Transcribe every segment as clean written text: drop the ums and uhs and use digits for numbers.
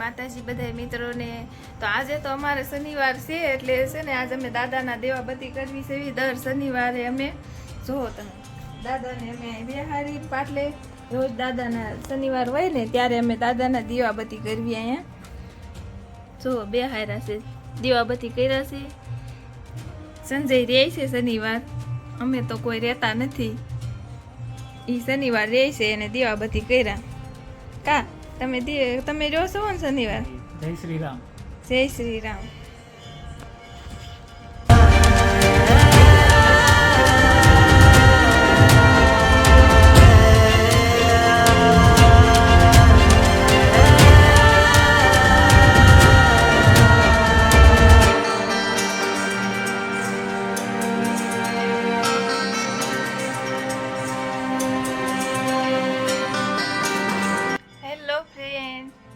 માતાજી બધા મિત્રોને. તો આજે તો અમારે શનિવાર છે એટલે છે ને આજે અમે દાદાના દેવાબતી કરવી છે. દર શનિવારે અમે જો તમે દાદાને અમે બેહારી પાટલે રોજ દાદાના શનિવાર હોય ને ત્યારે અમે દાદાના દેવાબતી કરવી અહીંયા. જો બેહાર્યા છે, દેવાબતી કર્યા છે. સંજય રહે છે શનિવાર, અમે તો કોઈ રહેતા નથી. એ શનિવાર રહે છે એને દેવાબતી કર્યા. કા તમે રહ્યો છો ને શનિવાર? જય શ્રી રામ. જય શ્રી રામ.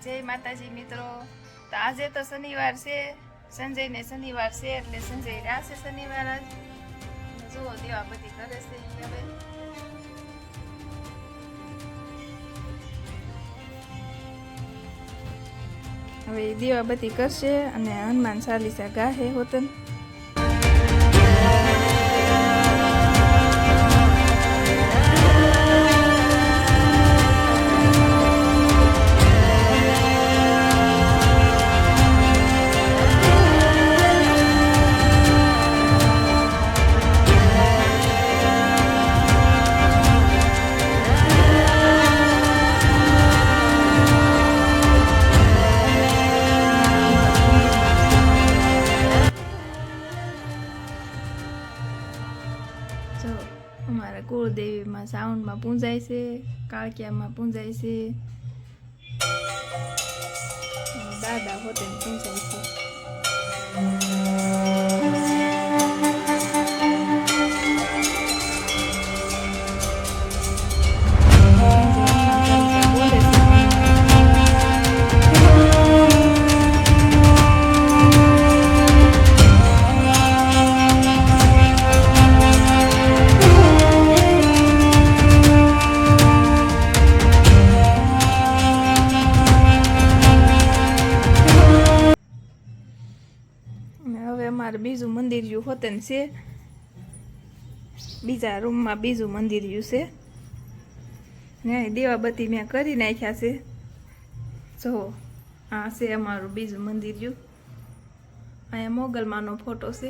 જય માતાજી મિત્રો. તો આજે તો શનિવાર છે, સંજયને શનિવાર છે એટલે સંજય રહ્યા છે શનિવાર જ. જુઓ દેવાબતી કરે છે હવે દેવાબતી કરશે અને હનુમાન ચાલીસા ગાહે હોતન. અમારા કુળદેવીમાં સાઉન્ડમાં પૂંજાય છે, કાળકિયામાં પૂંજાય છે, દાદા હોતે પૂંજાય છે. અમારે બીજું મંદિર યુ હોતન છે, બીજા રૂમમાં બીજું મંદિર યુ છે ને દેવાબતી મેં કરી નાખ્યા છે. જો આ છે અમારું બીજું મંદિર યુ. અહીંયા મોગલમાનો ફોટો છે.